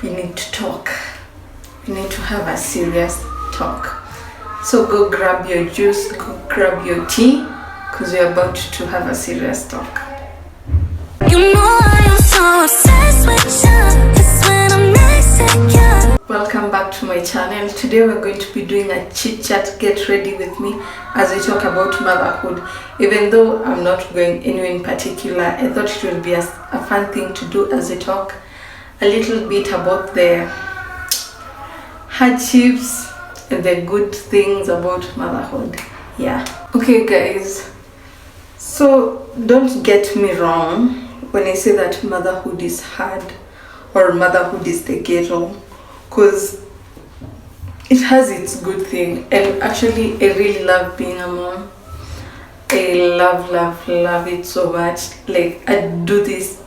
we need to talk. We need to have a serious talk. So go grab your juice, go grab your tea, because we're about to have a serious talk. You know I am so obsessed with you. It's when I'm next to you. Welcome back to my channel. Today we're going to be doing a chit chat. Get ready with me as we talk about motherhood. Even though I'm not going anywhere in particular, I thought it will be a fun thing to do as we talk a little bit about the hardships and the good things about motherhood. Yeah. Okay guys, so don't get me wrong when I say that motherhood is hard or motherhood is the ghetto, because it has its good thing. And actually I really love being a mom. I love it so much. Like, I do this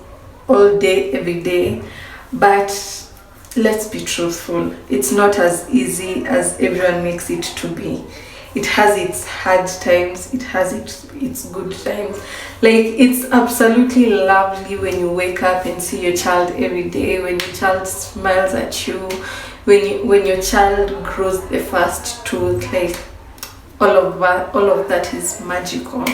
all day, every day. But let's be truthful, it's not as easy as everyone makes it to be. It has its hard times, it has its good times. Like, it's absolutely lovely when you wake up and see your child every day, when your child smiles at you, when your child grows the first tooth. Like, all of that is magical.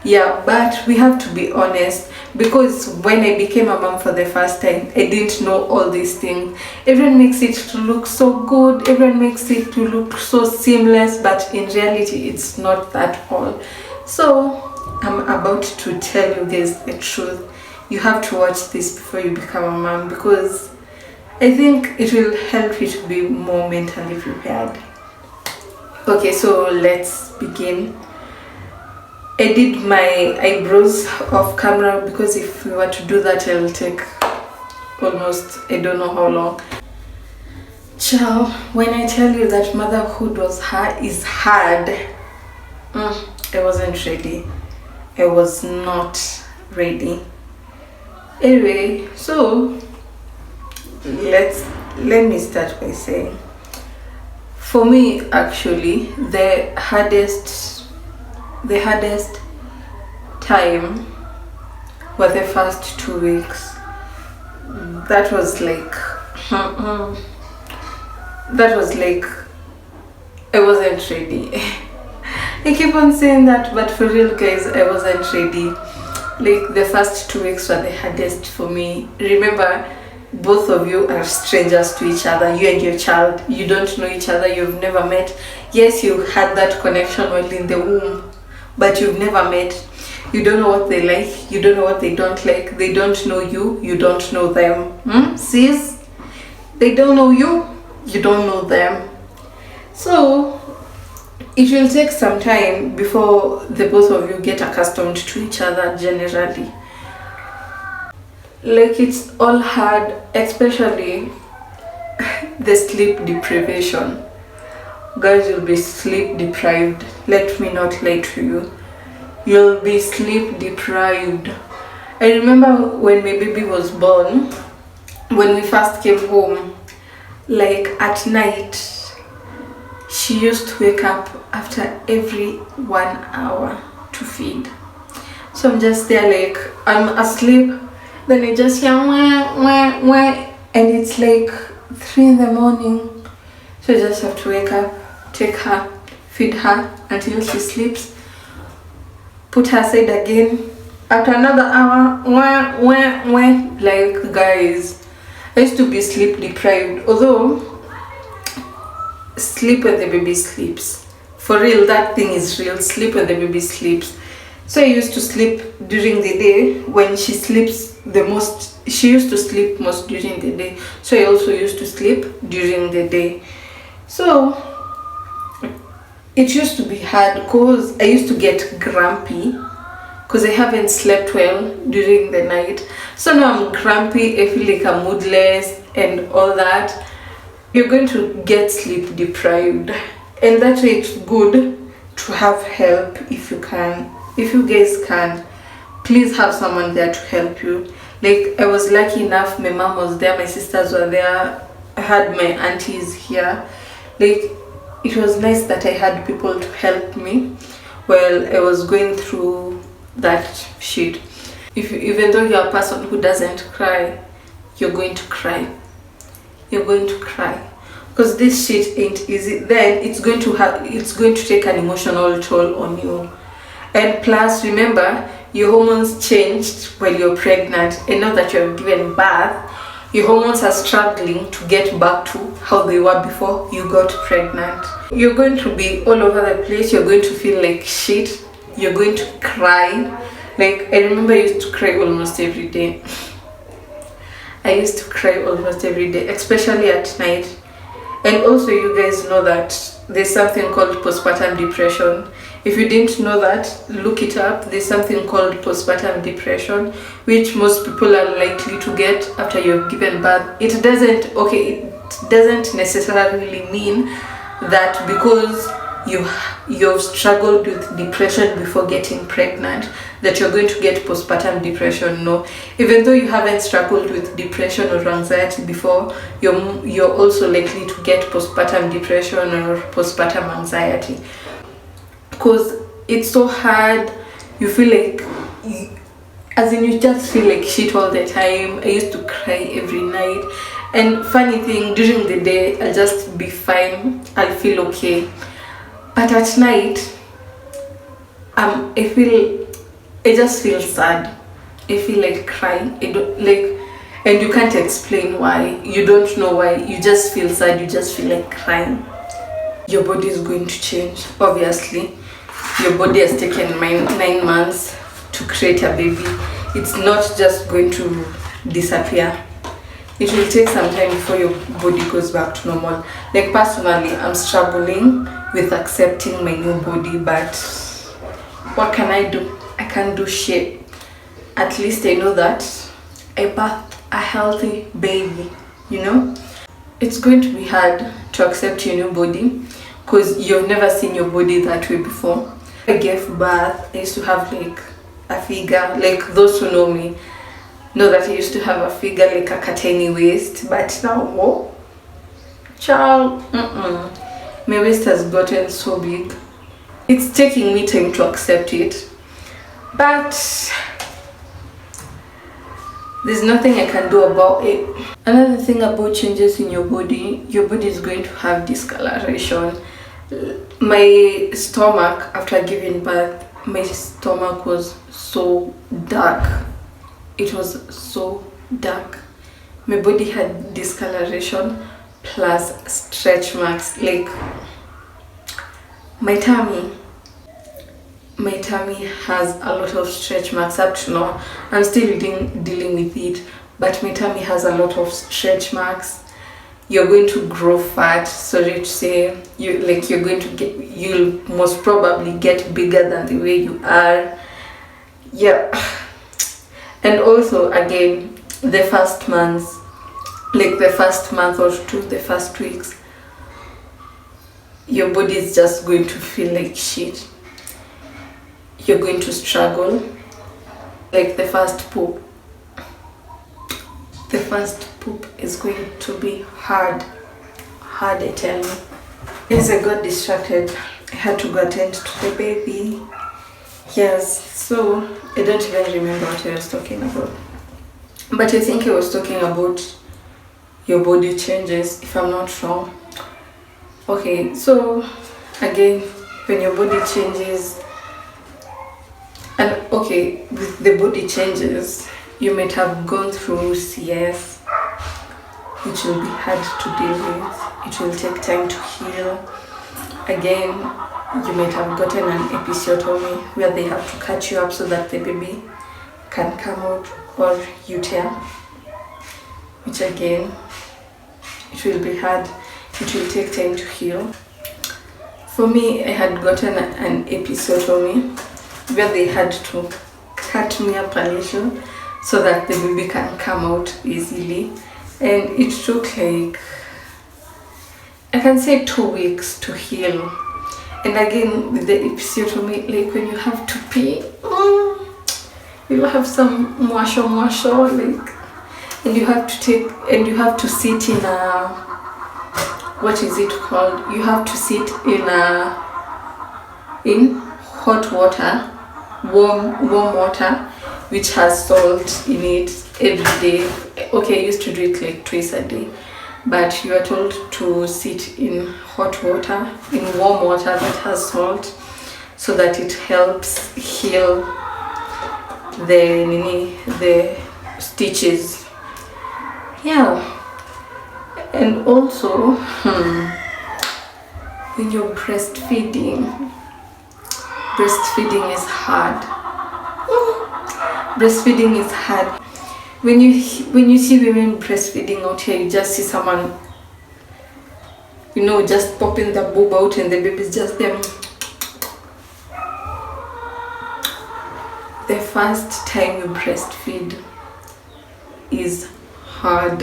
Yeah, but we have to be honest, because when I became a mom for the first time, I didn't know all these things. Everyone makes it to look so good, everyone makes it to look so seamless, but in reality it's not that all. So I'm about to tell you guys the truth. You have to watch this before you become a mom, because I think it will help you to be more mentally prepared. Okay, so let's begin. I did my eyebrows off camera, because if we were to do that, it'll take almost, I don't know how long. Ciao, when I tell you that motherhood is hard, I wasn't ready. I was not ready. Anyway, so let me start by saying, for me, actually, the hardest time was the first 2 weeks. That was like I wasn't ready. I keep on saying that, but for real guys, I wasn't ready. Like, the first 2 weeks were the hardest for me. Remember, both of you are strangers to each other. You and your child, you don't know each other, you've never met. Yes, you had that connection while in the womb, but you've never met. You don't know what they like, you don't know what they don't like. They don't know you, you don't know them. Sis, they don't know you, you don't know them. So it will take some time before the both of you get accustomed to each other generally. Like, it's all hard, especially the sleep deprivation. Guys, you'll be sleep deprived. Let me not lie to you. You'll be sleep deprived. I remember when my baby was born, when we first came home, like at night, she used to wake up after every 1 hour to feed. So I'm just there, like, I'm asleep, then I just hear wah, wah, wah, and it's like 3 in the morning. So I just have to wake up, take her, feed her until she sleeps, put her aside again. After another hour, wah, wah, wah. Like, guys, I used to be sleep deprived. Although, sleep when the baby sleeps. For real, that thing is real. Sleep when the baby sleeps. So I used to sleep during the day when she sleeps the most. She used to sleep most during the day. So I also used to sleep during the day. So it used to be hard, because I used to get grumpy because I haven't slept well during the night. So now I'm grumpy, I feel like I'm moodless and all that. You're going to get sleep deprived, and that's why it's good to have help if you can. If you guys can, please have someone there to help you. Like, I was lucky enough, my mom was there, my sisters were there, I had my aunties here. Like, it was nice that I had people to help me while I was going through that shit. Even though you're a person who doesn't cry, you're going to cry. you're going to cry. Because this shit ain't easy. Then it's going to take an emotional toll on you. And plus, remember, your hormones changed while you're pregnant, and now that you've given birth, your hormones are struggling to get back to how they were before you got pregnant. You're going to be all over the place. You're going to feel like shit. You're going to cry. Like, I remember I used to cry almost every day. I used to cry almost every day, especially at night. And also, you guys know that there's something called postpartum depression. If you didn't know that, look it up. There's something called postpartum depression, which most people are likely to get after you've given birth. It doesn't necessarily mean that because you've struggled with depression before getting pregnant that you're going to get postpartum depression. No, even though you haven't struggled with depression or anxiety before, you're also likely to get postpartum depression or postpartum anxiety, because it's so hard. You feel like you just feel like shit all the time. I used to cry every night, and funny thing, during the day I'll just be fine, I'll feel okay. But at night, I just feel sad. I feel like crying. And you can't explain why. You don't know why. You just feel sad. You just feel like crying. Your body is going to change. Obviously, your body has taken 9 months to create a baby. It's not just going to disappear. It will take some time before your body goes back to normal. Like, personally, I'm struggling with accepting my new body, but what can I do? I can't do shit. At least I know that I birthed a healthy baby, you know? It's going to be hard to accept your new body because you've never seen your body that way before. I gave birth, I used to have like a figure, like those who know me know that I used to have a figure like a tiny waist, but now, oh, child, my waist has gotten so big. It's taking me time to accept it, but there's nothing I can do about it. Another thing about changes in your body is going to have discoloration. My stomach, after giving birth, my stomach was so dark. It was so dark. My body had discoloration plus stretch marks. Like, my tummy has a lot of stretch marks up to now. I'm still dealing with it, but my tummy has a lot of stretch marks. You're going to grow fat, sorry to say. You'll most probably get bigger than the way you are. Yeah. And also, again, the first months, like the first month or two, the first weeks, your body is just going to feel like shit. You're going to struggle. Like the first poop is going to be hard, I tell you. Yes, I got distracted. I had to go attend to the baby. Yes, so I don't even remember what I was talking about. But I think I was talking about your body changes, if I'm not wrong. Okay, so again, when your body changes, and okay, with the body changes, you might have gone through CS, which will be hard to deal with. It will take time to heal. Again, you might have gotten an episiotomy where they have to cut you up so that the baby can come out, or UTI, which again, it will be hard. It will take time to heal. For me, I had gotten an episiotomy where they had to cut me up a little so that the baby can come out easily, and it took like, I can say, 2 weeks to heal. And again, with the episiotomy, like when you have to pee, you have some mwasho, like, and you have to sit in a, what is it called? You have to sit in hot water, warm water, which has salt in it every day. Okay, I used to do it like twice a day. but you are told to sit in hot water, in warm water that has salt, so that it helps heal the stitches. Yeah. And also, when you're breastfeeding is hard. Breastfeeding is hard. When you see women breastfeeding out here, you just see someone, just popping the boob out and the baby's just there. The first time you breastfeed is hard.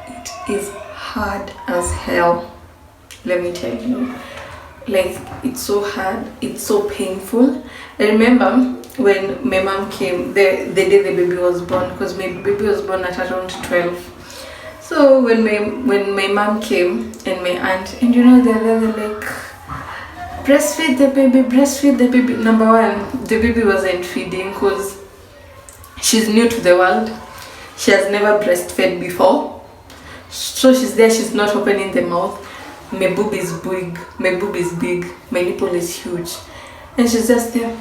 It is hard as hell. Let me tell you. Like, it's so hard, it's so painful. I remember when my mom came, the day the baby was born, because my baby was born at around 12. So when my mom came and my aunt, and they're like, breastfeed the baby. Number one, the baby wasn't feeding because she's new to the world. She has never breastfed before. So she's there, she's not opening the mouth. My boob is big, my nipple is huge. And she's just there.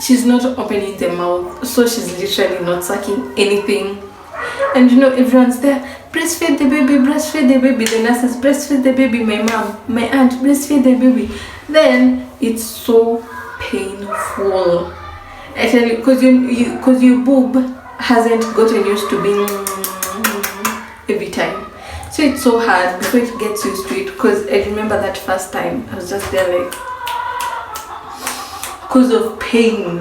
She's not opening the mouth, so she's literally not sucking anything. And everyone's there, breastfeed the baby. The nurses, breastfeed the baby. My mom, my aunt, breastfeed the baby. Then it's so painful. I tell you, because your boob hasn't gotten used to being every time. So it's so hard before it gets used to it. Because I remember that first time, I was just there like, because of pain.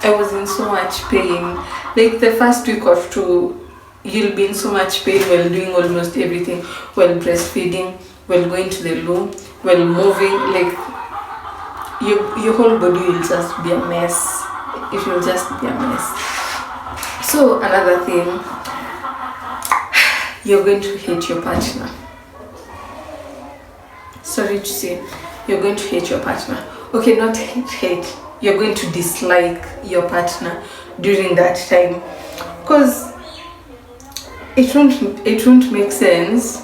I was in so much pain. Like the first week or two, you'll be in so much pain while doing almost everything, while breastfeeding, while going to the loo, while moving. Like your whole body will just be a mess. It will just be a mess. So another thing, you're going to hate your partner. Sorry to say, you're going to hate your partner. Okay, not hate. You're going to dislike your partner during that time, because it won't make sense.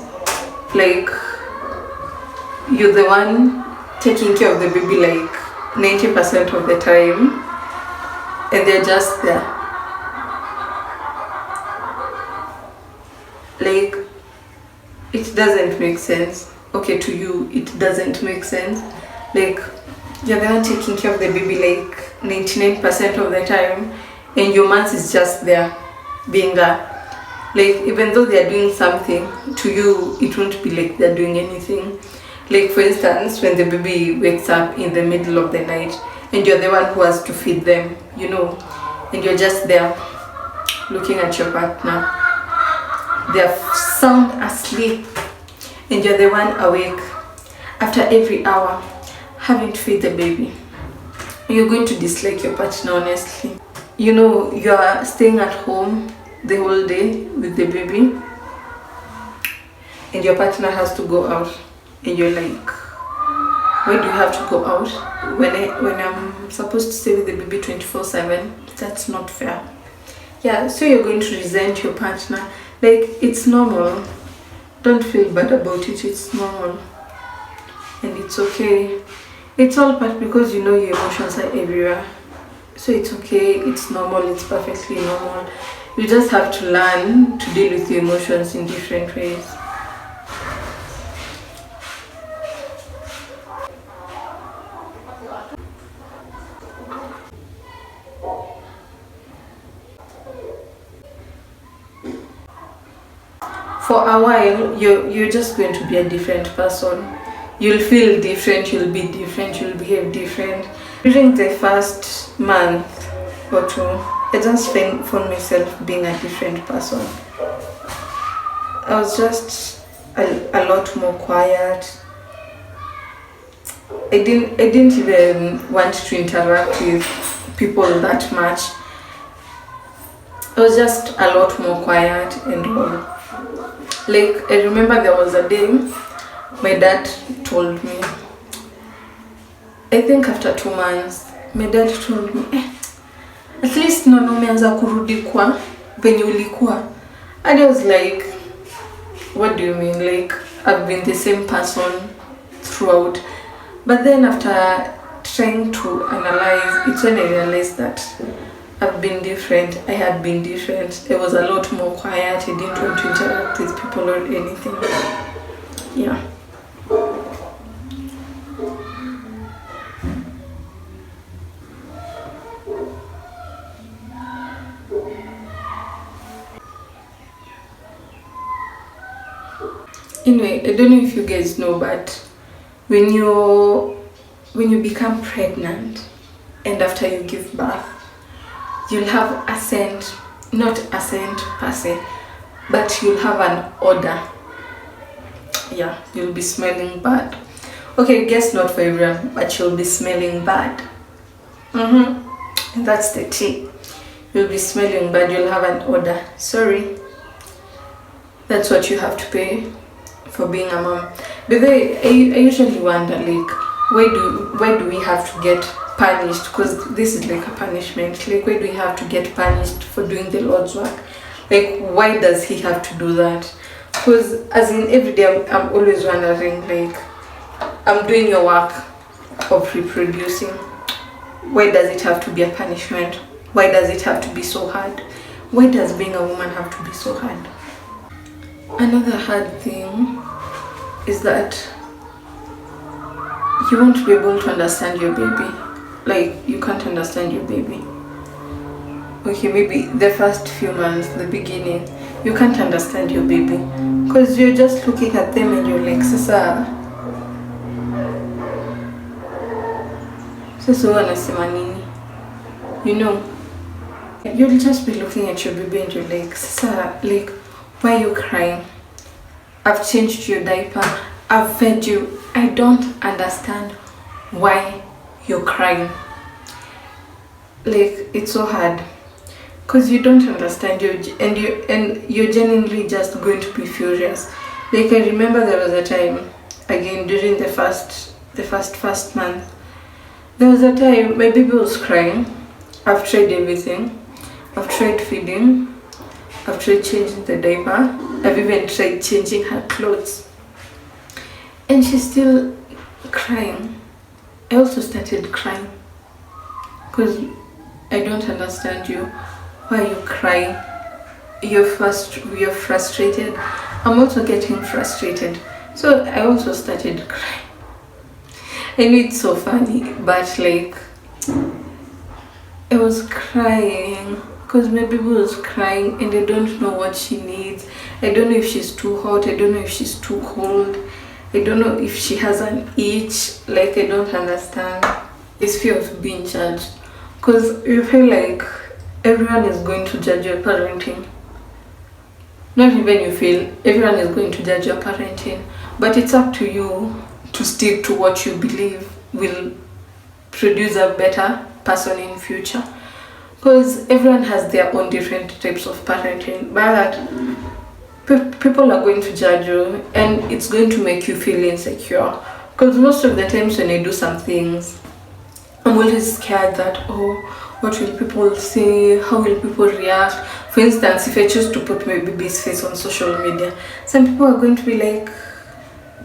Like, you're the one taking care of the baby like 90% of the time, and they're just there. Like, it doesn't make sense. Okay, to you it doesn't make sense. Like, you're the one taking care of the baby like 99% of the time, and your man is just there, being there. Like, even though they're doing something, to you it won't be like they're doing anything. Like, for instance, when the baby wakes up in the middle of the night and you're the one who has to feed them, and you're just there looking at your partner. They're sound asleep and you're the one awake after every hour having to feed the baby. You're going to dislike your partner, honestly. You are staying at home the whole day with the baby, and your partner has to go out, and you're like, why do you have to go out when I'm supposed to stay with the baby 24/7? That's not fair. Yeah, so you're going to resent your partner. Like, it's normal. Don't feel bad about it. It's normal, and it's okay. It's all part because your emotions are everywhere. So it's okay, it's normal, it's perfectly normal. You just have to learn to deal with your emotions in different ways. For a while, you're just going to be a different person. You'll feel different, you'll be different, you'll behave different. During the first month or two, I just found myself being a different person. I was just a lot more quiet. I didn't even want to interact with people that much. I was just a lot more quiet and all. Like, I remember there was a day my dad told me, I think after 2 months, my dad told me, at least umeanza kurudi kwa venye ulikuwa. And I was like, What do you mean? Like, I've been the same person throughout. But then after trying to analyze, it's when I realized that I've been different. I had been different. I was a lot more quiet. I didn't want to interact with people or anything. Yeah. Anyway, I don't know if you guys know, but when you become pregnant and after you give birth, you'll have a scent, not a scent per se, but you'll have an odor. Yeah, you'll be smelling bad. Okay, guess not for everyone, but you'll be smelling bad. That's the tea. You'll be smelling bad, you'll have an odor. Sorry. That's what you have to pay for being a mom. But I usually wonder, like, why do we have to get punished? Because this is like a punishment. Like, why do we have to get punished for doing the Lord's work? Like, why does he have to do that? Because as in every day, I'm always wondering, like, I'm doing your work of reproducing. Why does it have to be a punishment? Why does it have to be so hard? Why does being a woman have to be so hard? Another hard thing is that you won't be able to understand your baby. Like, you can't understand your baby. Okay, maybe the first few months, the beginning, you can't understand your baby. Because you're just looking at them and you're like, Sasa wanasema nini? You know, you'll just be looking at your baby and you're like, Sasa, like, why are you crying? I've changed your diaper. I've fed you. I don't understand why you're crying. Like, it's so hard because you don't understand and you're genuinely just going to be furious. Like, I remember there was a time, again during the first month, there was a time my baby was crying. I've tried everything. I've tried feeding. I've tried changing the diaper. I've even tried changing her clothes. And she's still crying. I also started crying. Because I don't understand you. Why are you crying? You're frustrated. I'm also getting frustrated. So I also started crying. I know it's so funny, but like, I was crying because my baby was crying and I don't know what she needs. I don't know if she's too hot. I don't know if she's too cold. I don't know if she has an itch. Like, I don't understand. This fear of being judged, because you feel like everyone is going to judge your parenting. Not even you feel, everyone is going to judge your parenting, but it's up to you to stick to what you believe will produce a better person in future. Because everyone has their own different types of parenting, but people are going to judge you and it's going to make you feel insecure. Because most of the times when I do some things, I'm always scared that, oh, what will people say? How will people react? For instance, if I choose to put my baby's face on social media, some people are going to be like,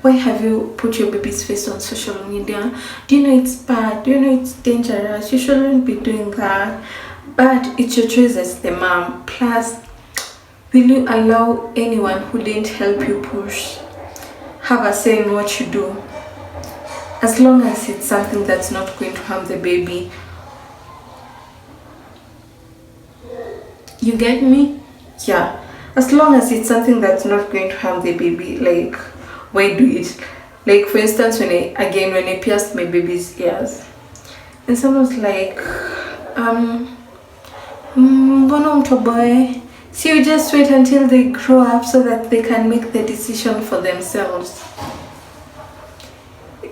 why have you put your baby's face on social media? Do you know it's bad? Do you know it's dangerous? You shouldn't be doing that. But it's your choice as the mom. Plus, will you allow anyone who didn't help you push have a say in what you do? As long as it's something that's not going to harm the baby. You get me? Yeah. As long as it's something that's not going to harm the baby, like, why do it? Like, for instance, when I pierced my baby's ears, and someone was like, mbona mtoboe? So you just wait until they grow up so that they can make the decision for themselves.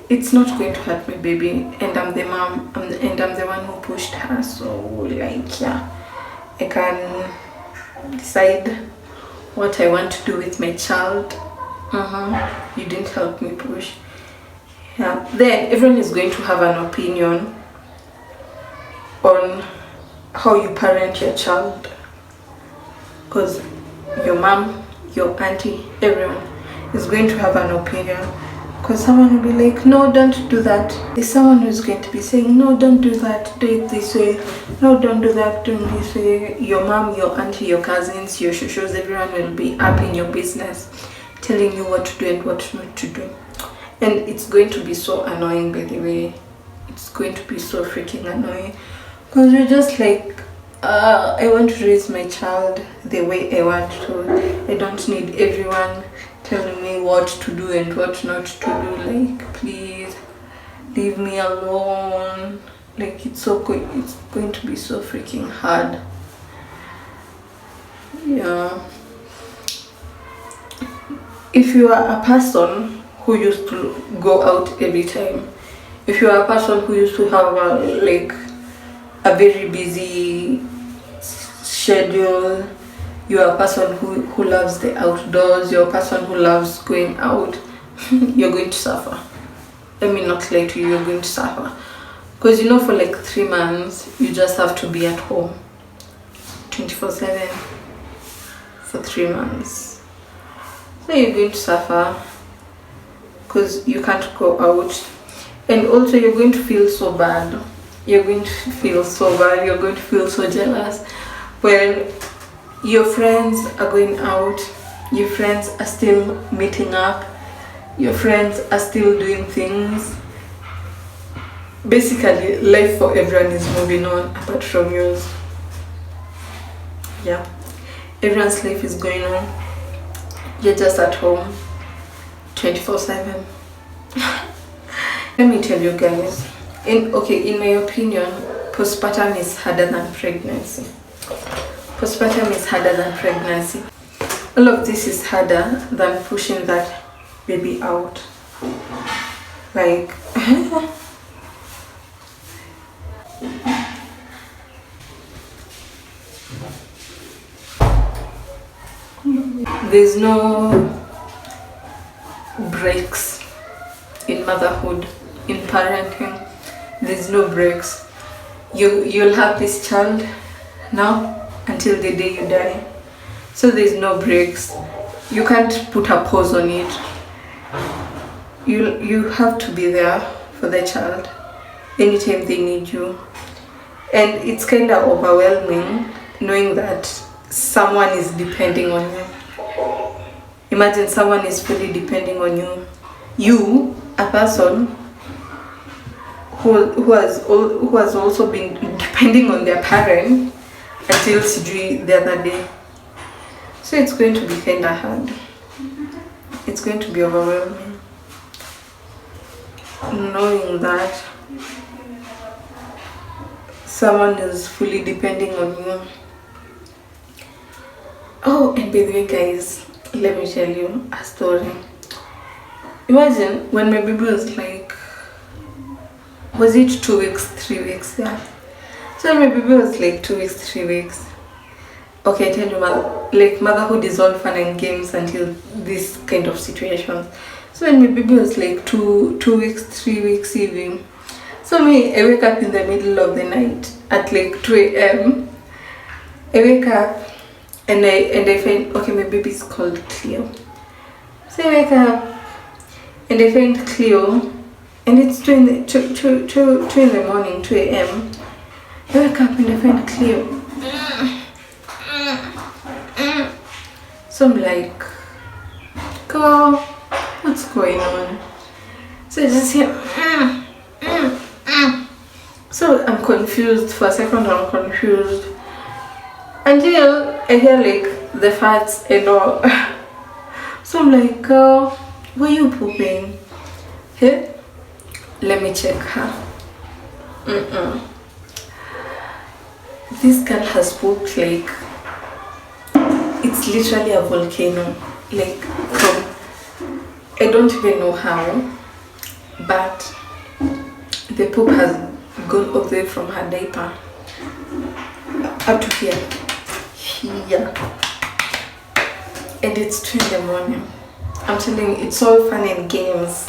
It's not going to hurt my baby, and I'm the mom, and I'm the one who pushed her. So, like, yeah, I can decide what I want to do with my child. You didn't help me push. Yeah. Then everyone is going to have an opinion on how you parent your child, because your mom your auntie, everyone is going to have an opinion. Because someone will be like, no, don't do that. There's someone who's going to be saying, no, don't do that, do it this way. No, don't do that, do it this way. Your mom, your auntie, your cousins, your shushus, everyone will be up in your business, telling you what to do and what not to do. And it's going to be so annoying, by the way. It's going to be so freaking annoying. Because you're just like, I want to raise my child the way I want to. I don't need everyone telling me what to do and what not to do. Like, please leave me alone. Like, it's going to be so freaking hard. Yeah. If you are a person who used to go out every time, if you are a person who used to have a very busy schedule, you are a person who loves the outdoors, you're a person who loves going out, you're going to suffer. Let me not lie to you, you're going to suffer. Because you know, for like 3 months, you just have to be at home 24/7 for 3 months. So you're going to suffer because you can't go out. And also you're going to feel so bad. You're going to feel so bad, you're going to feel so jealous when your friends are going out, your friends are still meeting up, your friends are still doing things. Basically, life for everyone is moving on apart from yours. Yeah, everyone's life is going on. You're just at home 24/7. Let me tell you guys, in my opinion, postpartum is harder than pregnancy. Postpartum is harder than pregnancy. All of this is harder than pushing that baby out. Like, there's no breaks in motherhood, in parenting. There's no breaks. You'll have this child now until the day you die. So there's no breaks. You can't put a pause on it. You have to be there for the child anytime they need you. And it's kind of overwhelming knowing that someone is depending on you. Imagine someone is fully depending on you. You, a person who has also been depending on their parent until the other day. So it's going to be kind of hard. It's going to be overwhelming knowing that someone is fully depending on you. Oh, and by the way, guys, let me tell you a story. Imagine when my baby was like, was it 2 weeks, 3 weeks? Yeah. So my baby was like 2 weeks, 3 weeks. Okay, I tell you, motherhood is all fun and games until this kind of situation. So when my baby was like 2 weeks, 3 weeks even. So I wake up in the middle of the night at like 2 a.m. I wake up and I find, okay, my baby's called Cleo. So I wake up and I find Cleo, and it's 2 in the morning, 2 a.m. I wake up and I find Cleo. So I'm like, girl, what's going on? So I just hear, So I'm confused. For a second, I'm confused. Until I hear like the farts and all. So I'm like, girl, were you pooping? Hey, let me check her. This girl has pooped like, it's literally a volcano. Like, I don't even know how, but the poop has gone all the way from her diaper up to here. And it's 2 in the morning. I'm telling you, it's all fun and games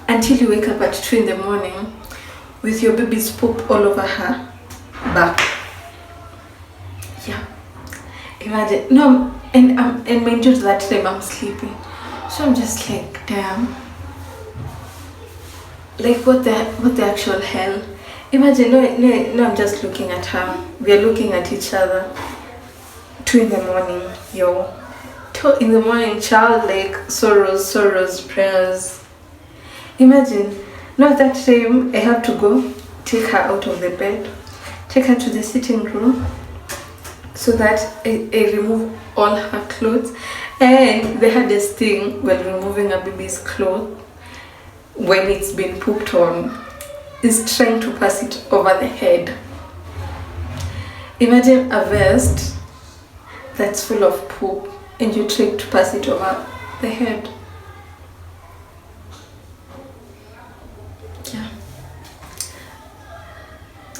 until you wake up at 2 in the morning with your baby's poop all over her back. Yeah, imagine. No, and mind you, that time I'm sleeping, so I'm just like, damn, like what the actual hell. Imagine, no, I'm just looking at her, we are looking at each other. 2 in the morning, yo. 2 in the morning, child, like sorrows, prayers. Imagine, now that time I have to go take her out of the bed, take her to the sitting room, so that I remove all her clothes. And the hardest thing when removing a baby's clothes, when it's been pooped on, is trying to pass it over the head. Imagine a vest that's full of poop and you try to pass it over the head. Yeah.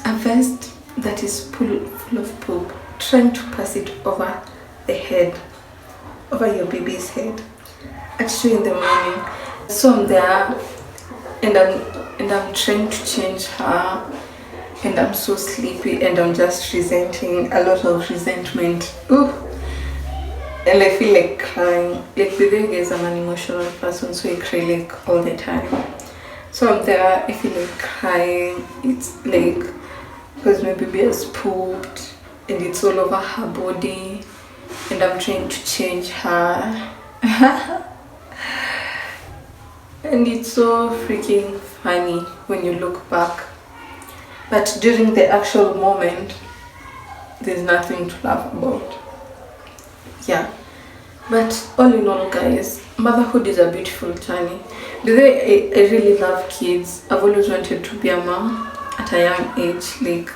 A vest that is full of poop, trying to pass it over the head, over your baby's head at 2 in the morning. So I'm there and I'm trying to change her, and I'm so sleepy and I'm just resenting, a lot of resentment. Ooh. And I feel like crying. Like with you guys, I'm an emotional person, so I cry like all the time. So I'm there, I feel like crying. It's like because my baby has pooped and it's all over her body, and I'm trying to change her. And it's so freaking funny when you look back, but during the actual moment there's nothing to laugh about. Yeah, but all in all, guys, motherhood is a beautiful journey. The way I really love kids. I've always wanted to be a mom at a young age. Like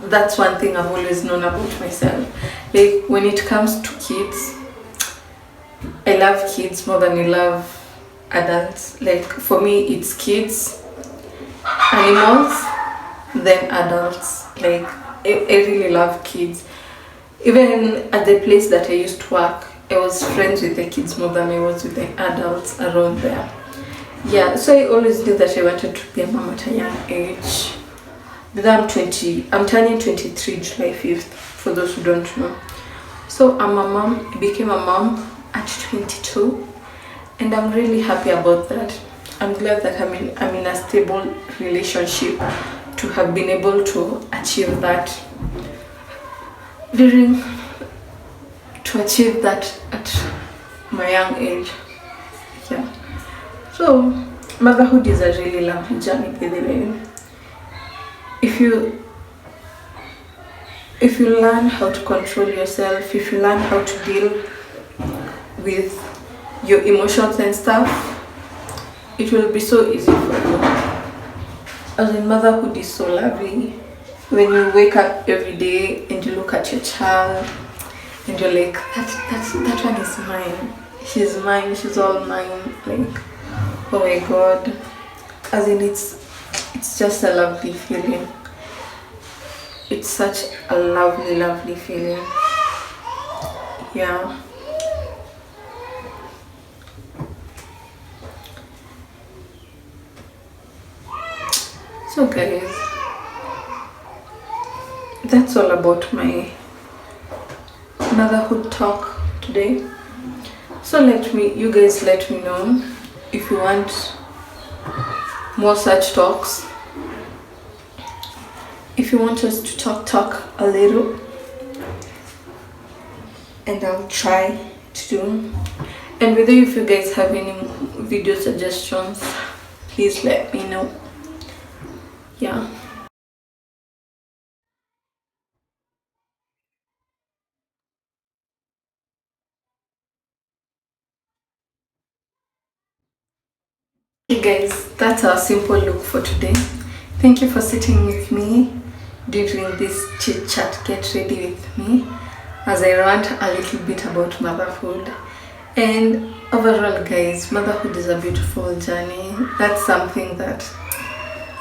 that's one thing I've always known about myself. Like when it comes to kids, I love kids more than I love adults. Like for me, it's kids, animals, then adults. Like I really love kids. Even at the place that I used to work, I was friends with the kids more than I was with the adults around there. Yeah, so I always knew that I wanted to be a mom at a young age. But I'm turning 23 July 5th, for those who don't know. So I'm a mom, I became a mom at 22, and I'm really happy about that. I'm glad that I'm in a stable relationship to have been able to achieve that. To achieve that at my young age. Yeah. So motherhood is a really lovely journey, by the way. If you learn how to control yourself, if you learn how to deal with your emotions and stuff, it will be so easy for you. As in, motherhood is so lovely. When you wake up every day and you look at your child and you're like, that one is mine. She's mine, she's all mine. Like, oh my god. As in, it's just a lovely feeling. It's such a lovely feeling. Yeah. So guys, that's all about my motherhood talk today. So you guys let me know if you want more such talks. If you want us to talk a little, and I'll try to do. And whether if you guys have any video suggestions, please let me know. Yeah. Hey guys, that's our simple look for today. Thank you for sitting with me during this chit chat. Get ready with me as I rant a little bit about motherhood. And overall, guys, motherhood is a beautiful journey. That's something that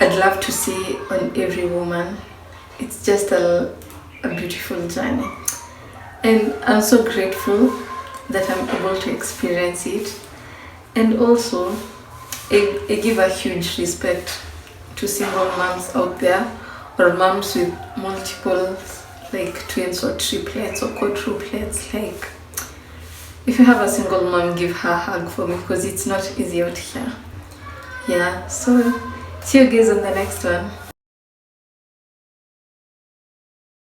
I'd love to see on every woman. It's just a beautiful journey, and I'm so grateful that I'm able to experience it. And also I give a huge respect to single moms out there, or moms with multiple, like twins or triplets or quadruplets. Like, if you have a single mom, give her a hug for me, because it's not easy out here. Yeah, so see you guys on the next one.